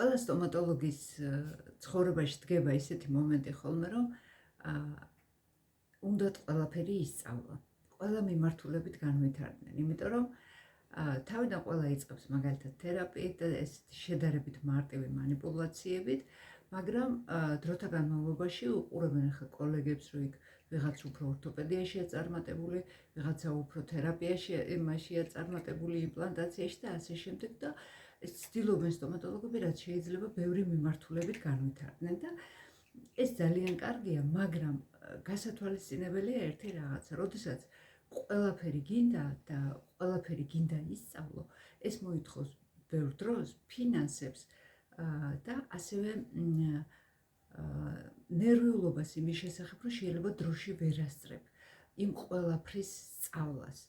ყველა სტომატოლოგის ცხოვრებაში დგება ისეთი მომენტი ხოლმე, რომ უნდათ ყველაფერი ისწავლა. ყველა მიმართულებით განვითარდნენ, იმიტომ რომ თავიდან ყველა იწყებს მაგალითად თერაპიით და ესეთი შედარებით მარტივი მანიპულაციებით, მაგრამ დროთა განმავლობაში უყურებენ ახლა კოლეგებს, რომ იქ ვიღაც უფრო ორთოპედიაშია წარმატებული, ვიღაცა უფრო თერაპიაში, იმაშია წარმატებული იმპლანტაციაში და ასე შემდეგ და ცდილობენ სტომატოლოგები, რაც შეიძლება ბევრი მიმართულებით განვითარდნენ და ეს ძალიან კარგია, მაგრამ გასათვალისწინებელია ერთი რაღაცა, როდესაც ყველაფერი გინდა და ყველაფერი გინდა ისწავლო, ეს მოითხოვს ბევრ დროს, ფინანსებს და ასევე ნერვიულობას იმის შესახებ, რომ შეიძლება დროში ვერ ასწრებ იმ ყველაფრის სწავლას.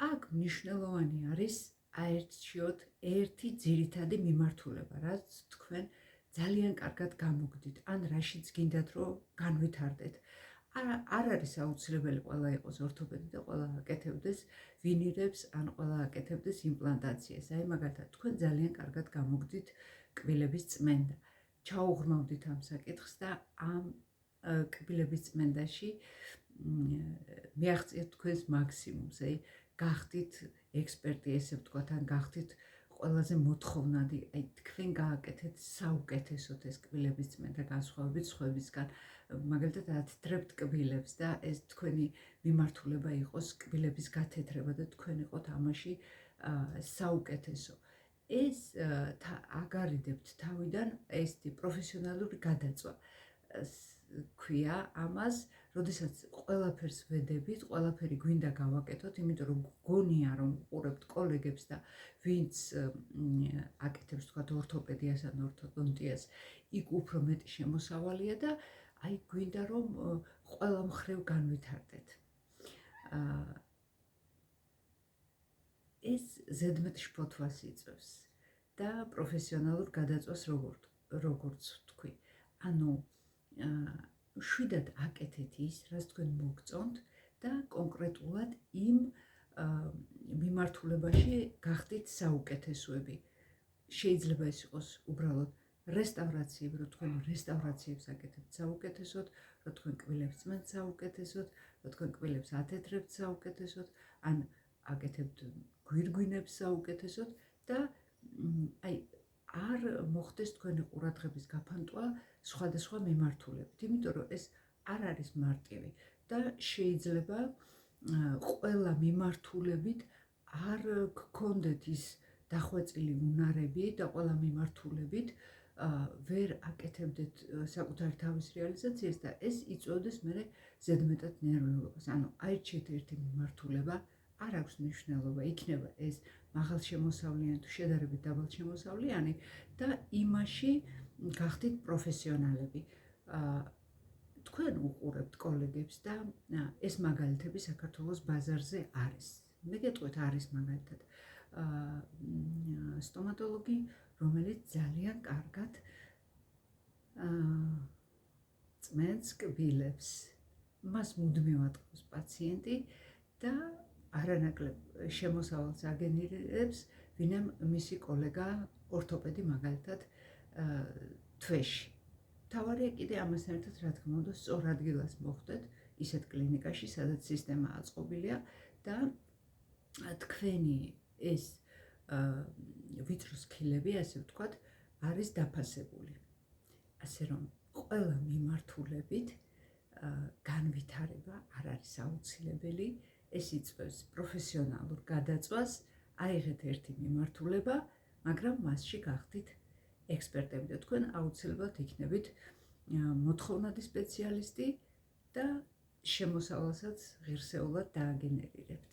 აქ მნიშვნელოვანი არის აერჩიოთ ერთი ძირითადი მიმართულება, რაც თქვენ ძალიან კარგად გამოგდით, ან რაშიც გინდათ, რომ განვითარდეთ. არ არის აუცილებელი ყველა იყოს ორთოპედი და ყველა აკეთებდეს ვინირებს, ან ყველა აკეთებდეს იმპლანტაციას. აი მაგალითად, თქვენ ძალიან კარგად გამოგდით კბილების წმენდა. ჩაუღრმავდით ამ საკითხს და ამ კბილების წმენდაში მიაღწიეთ თქვენს მაქსიმუმს, აი გახდით ექსპერტი, ესე ვთქვათ, ან გახდით ყველაზე მოთხოვნადი, აი თქვენ გააკეთეთ საუკეთესოდ ეს კბილების წმენდა განსხვავებით სხვებისგან. მაგალითად, ათეთრებთ კბილებს და ეს თქვენი მიმართულება იყოს კბილების გათეთრება და თქვენ იყოთ ამაში საუკეთესო. ეს აგარიდებთ თავიდან ესეთი პროფესიონალური გადაწვა. ქვია ამას, როდესაც ყველაფერს ვედებით, ყველაფერი გვინდა გავაკეთოთ, იმიტომ რომ გონია რომ უყურებთ კოლეგებს და ვინც აკეთებს თქვათ ორთოპედიას ან ორთოდონტიას, იქ უფრო მეტი შემოსავალია და აი გვინდა რომ ყველა მხრივ განვითარდეთ. ეს ზედმეტ შფოთვას იწვევს და პროფესიონალურ გადაწვას როგორც ვთქვი. ანუ შვიდად აკეთეთ ის, რაც თქვენ მოგწონთ და კონკრეტულად იმ მიმართულებაში გახდით საუკეთესოები. შეიძლება ეს იყოს უბრალოდ რესტავრაციები, რომ თქვენ რესტავრაციებს აკეთებთ საუკეთესოდ, რომ თქვენ კბილებს წმენთ საუკეთესოდ, რომ თქვენ კბილებს ათეთრებთ საუკეთესოდ, ან აკეთებთ გვირგვინებს საუკეთესოდ და აი არ მოხდეს თქვენი ყურადღების გაფანტვა სხვადასხვა მიმართულებით, იმიტომ რომ ეს არ არის მარტივი და შეიძლება ყველა მიმართულებით არ გქონდეთ ის დახვეწილი უნარები და ყველა მიმართულებით ვერ აკეთებდეთ საკუთარი თავის რეალიზაციას და ეს იწვევდეს მერე ზედმეტად ნერვიულობას. ანუ აირჩიეთ ერთი მიმართულება, არ აქვს მნიშვნელობა, იქნება ეს მაღალშემოსავლიანი თუ შედარებით დაბალშემოსავლიანი და იმაში გახდით პროფესიონალები. თქვენ უყურებთ კოლეგებს და ეს მაგალითები საქართველოს ბაზარზე არის. მე გეტყვით, არის მაგალითად სტომატოლოგი, რომელიც ძალიან კარგად წმენს კბილებს. მას მუდმივად ყავს პაციენტი და არანაკლებ შემოსავალს აგენერირებს, ვინმე მისი კოლეგა ორთოპედი მაგალითად თვეში. თავარია კიდე ამასთან ერთად, რა თქმა უნდა, სწორ ადგილას მოხვდეთ ისეთ კლინიკაში, სადაც სისტემა აწყობილია და თქვენი ეს ვიწრო სქილები, ასე ვთქვათ, არის დაფასებული. ასე რომ ყველა მიმართულებით განვითარება არ არის აუცილებელი, ეს იწვევს პროფესიონალურ გადაწვას, აიღეთ ერთი მიმართულება, მაგრამ მასში გახდით ექსპერტები და თქვენ აუცილებლად იქნებით მოთხოვნადი სპეციალისტი და შემოსავალსაც ღირსეულად დააგენერირებთ.